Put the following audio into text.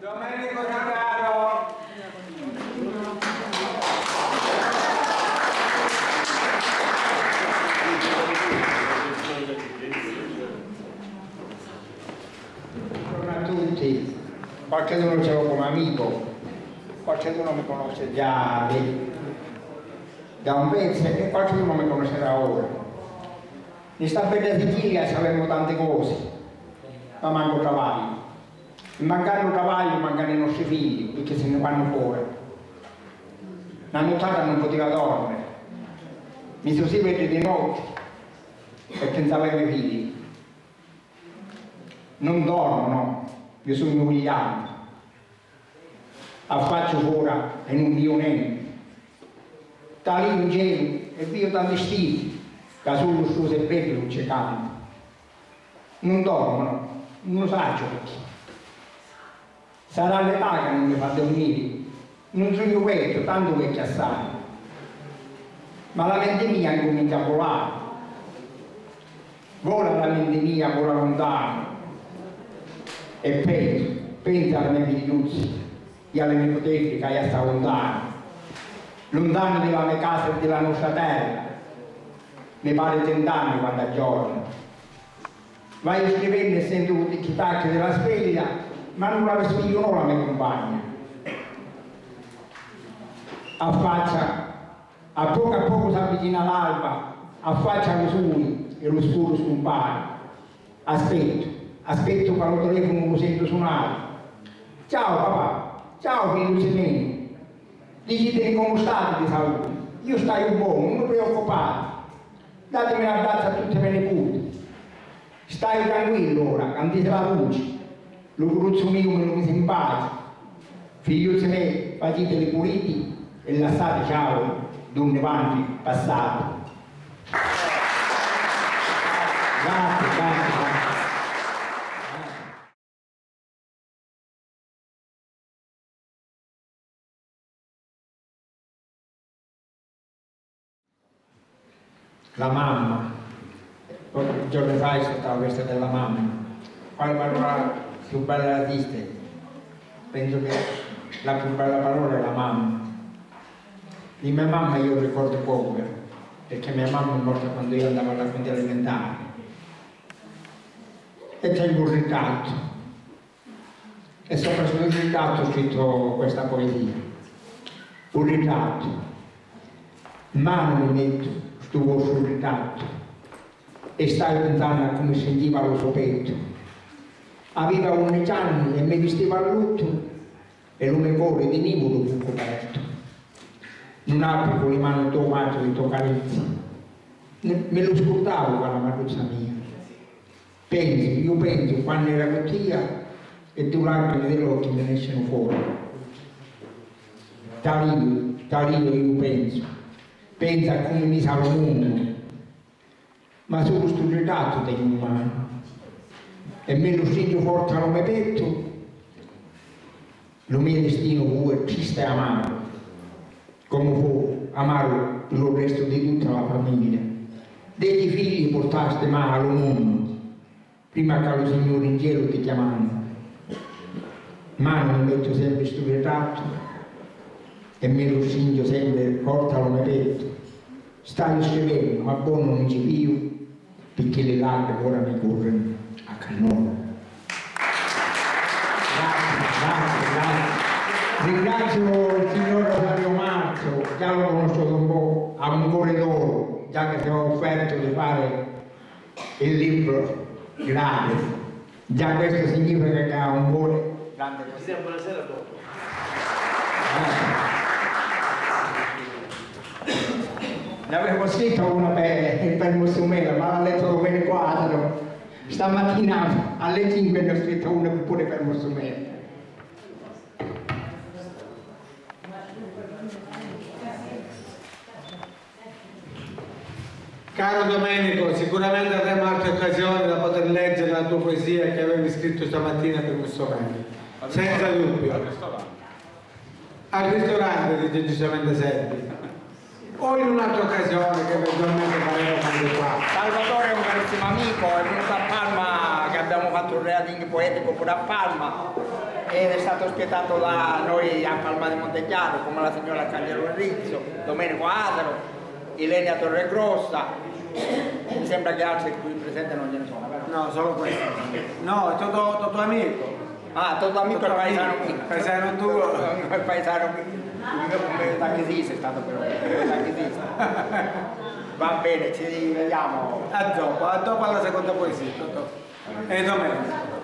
Domenico Caro. Buongiorno a tutti, qualcuno ce l'ho come amico, qualcuno mi conosce già da un pezzo e qualcuno mi conoscerà ora. In sta bella Sicilia sappiamo tante cose, ma manco cavalli. Mancano cavalli, mancano i nostri figli, perché se ne vanno fuori. La nottata non poteva dormire, mi sono svegliato di notte e pensavo ai miei figli. Non dormono, io sono umiliato. Affaccio fuori e non vedo niente. Da lì in cielo e vedo tanti stili, che sullo suo seppello non c'è canto. Non dormono, non lo saggio perché. Sarà l'età che non mi fa dormire. Non sono vecchio, tanto vecchio assai. Ma la mente mia incomincia a volare. Vola la mente mia, vola lontano. E pensa alle mie figliuzze e alle mie potenti che sta lontano. Lontano dalla mia casa e della nostra terra. Mi pare 30 anni quando è giorno. Vai scrivendo e sento il tic-tac della sveglia, ma non la respiro la mia compagna. A poco si avvicina l'alba, affaccia lo sole e lo scuro scompare. Aspetto quando il telefono lo sento suonare. Ciao papà, ciao figlio miei. Dicitemi come state di salute. Io stai buono, non mi preoccupate. Datemi un abbraccio a tutte le mie nipoti. Stai tranquillo ora, candite la luce. Lo cruzzo mio me lo mise in pace. Figliuzzi miei, faceteli puliti e lasciate ciao donne vanti passate. Grazie. La mamma, pochi giorni fa è stata questa della mamma. Quale parola più bella esiste? Penso che la più bella parola è la mamma. Di mia mamma io ricordo poco, perché mia mamma è morta quando io andavo alla quinta elementare. E tengo un ritratto. E sopra sul ritratto ho scritto questa poesia. Un ritratto. Mano mi metto sul vostro ritratto e stai pensando a come sentiva lo suo petto. Aveva 11 anni e mi vestiva a lutto e lo mio cuore di nivolo fu coperto. Non apri con le mani tuo maggio di tuo carezza, me lo scordavo con la maruzza mia. Io penso quando era cottia e tu lacrime dell'occhio me ne escono fuori. Da lì io pensa a come mi sarà il mondo, ma solo sto ritratto tengo in mano e me lo stringo forte al mio petto. Lo mio destino fu triste e amaro, come fu amaro il resto di tutta la famiglia. Degli figli portaste male al mondo, prima che lo Signore in cielo ti chiamano. Mano mi metto sempre sto ritratto e me lo stringo sempre forte al mio petto. Stai scrivendo, ma buono non ci pio, perché le lacrime ora mi corrono a cannone. Grazie. Ringrazio il signor Rosario Marzo, già lo conosco da un po', ha un cuore d'oro, già che ti ho offerto di fare il libro grande. Già questo significa che ha un cuore grande. Buonasera dopo. Ne avevo scritto una per Mussumela, ma l'ha letto bene 4. Stamattina alle 5 ne ho scritto una pure per Mussumela. Caro Domenico, sicuramente avremo altre occasioni da poter leggere la tua poesia che avevi scritto stamattina per Mussumela. Senza dubbio. Al ristorante, dice giustamente Serbi. O in un'altra occasione che eventualmente faremo anche qua. Salvatore è un carissimo amico, è venuto a Palma che abbiamo fatto un reading poetico pure a Palma ed è stato spietato da noi a Palma di Montechiaro, come la signora Cagliaro Rizzo, Domenico Asaro, Ilenia Torregrossa, mi sembra che altri qui presenti non ce ne sono, vero? No, solo questo. No, è tutto amico. Ah, tutto amico il paesano mio. Paesano tuo. Il paesano mio come taxista è stato però, taxista. Va bene, ci vediamo. A dopo alla seconda poesia. E domenica.